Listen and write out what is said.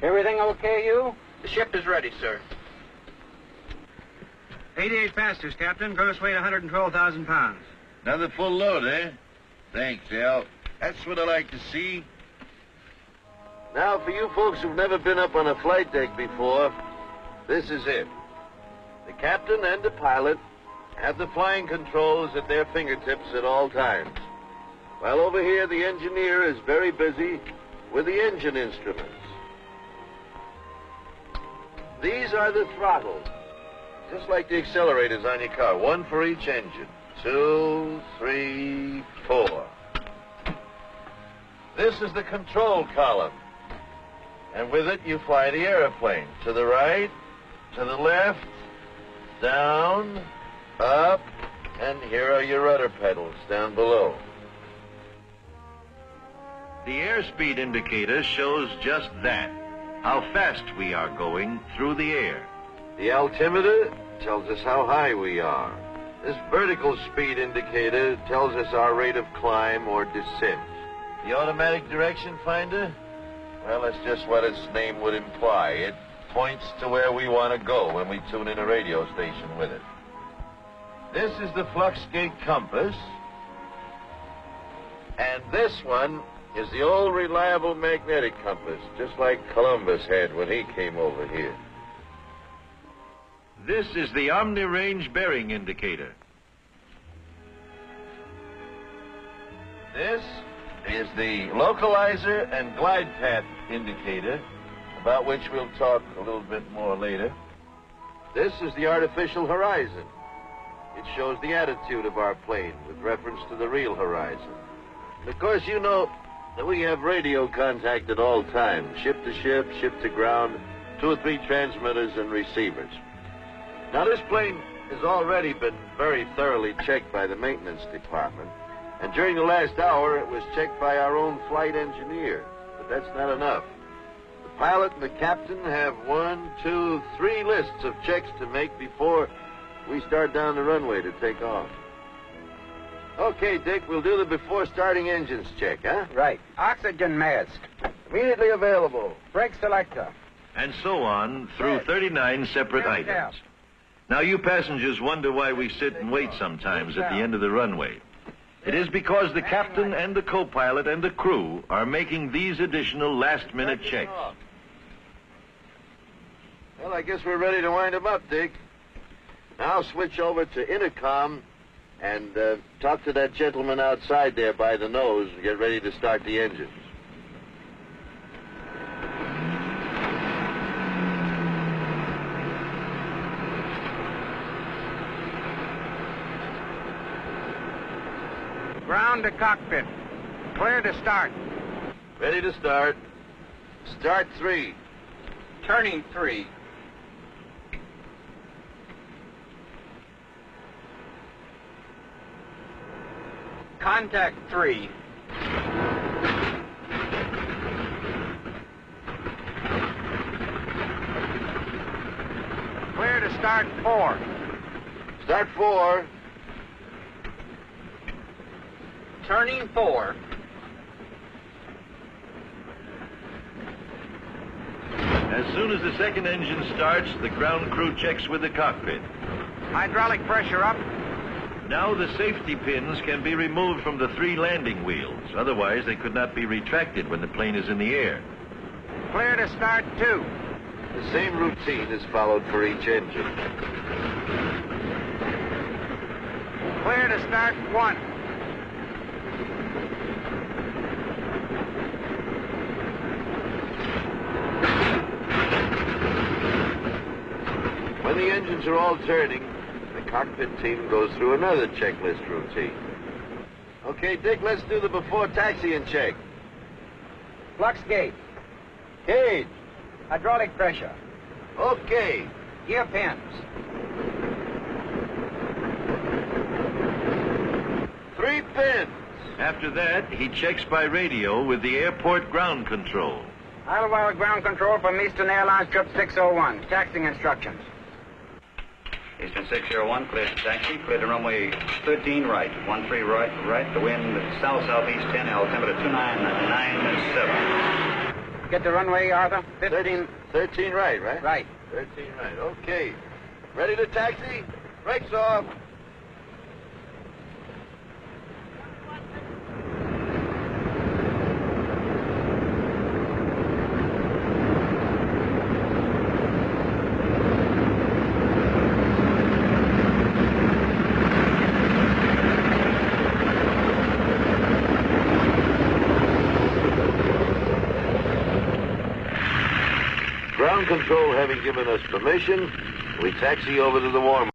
Everything okay, you? The ship is ready, sir. 88 passengers, Captain. Gross weight 112,000 pounds. Another full load, eh? Thanks, Al. That's what I like to see. Now, for you folks who've never been up on a flight deck before, this is it. The captain and the pilot have the flying controls at their fingertips at all times. While over here, the engineer is very busy with the engine instruments. These are the throttles, just like the accelerators on your car. One for each engine. 2, 3, 4. This is the control column. And with it, you fly the airplane. To the right, to the left, down, up, and here are your rudder pedals down below. The airspeed indicator shows just that, how fast we are going through the air. The altimeter tells us how high we are. This vertical speed indicator tells us our rate of climb or descent. The automatic direction finder? Well, that's just what its name would imply. It points to where we want to go when we tune in a radio station with it. This is the flux gate compass. And this one is the old reliable magnetic compass, just like Columbus had when he came over here. This is the omni-range bearing indicator. This is the localizer and glide path indicator, about which we'll talk a little bit more later. This is the artificial horizon. It shows the attitude of our plane with reference to the real horizon. And of course, you know that we have radio contact at all times, ship to ship, ship to ground, 2 or 3 transmitters and receivers. Now, this plane has already been very thoroughly checked by the maintenance department, and during the last hour, it was checked by our own flight engineer. But that's not enough. The pilot and the captain have 1, 2, 3 lists of checks to make before we start down the runway to take off. Okay, Dick, we'll do the before starting engines check, huh? Right. Oxygen mask. Immediately available. Brake selector. And so on through 39 separate items. Now, you passengers wonder why we sit and wait sometimes at the end of the runway. It is because the captain and the co-pilot and the crew are making these additional last-minute checks. Well, I guess we're ready to wind them up, Dick. Now switch over to intercom and talk to that gentleman outside there by the nose and get ready to start the engines. Ground to cockpit. Clear to start. Ready to start. Start 3. Turning 3. Contact 3. Clear to start 4. Start 4. Turning 4. As soon as the second engine starts, the ground crew checks with the cockpit. Hydraulic pressure up. Now the safety pins can be removed from the 3 landing wheels. Otherwise, they could not be retracted when the plane is in the air. Clear to start 2. The same routine is followed for each engine. Clear to start 1. When the engines are all turning, the cockpit team goes through another checklist routine. Okay, Dick, let's do the before taxiing check. Flux gate. Gauge. Hydraulic pressure. Okay. Gear pins. 3 pins. After that, he checks by radio with the airport ground control. Idlewild ground control from Eastern Airlines trip 601. Taxiing instructions. Eastern 601, clear to taxi, clear to runway 13 right, 13 right, the wind south-southeast 10, altimeter 2997. Get the runway, Arthur. 15. 13 right, right? Right. 13 right. Okay. Ready to taxi? Brakes off. Ground control having given us permission, we taxi over to the warm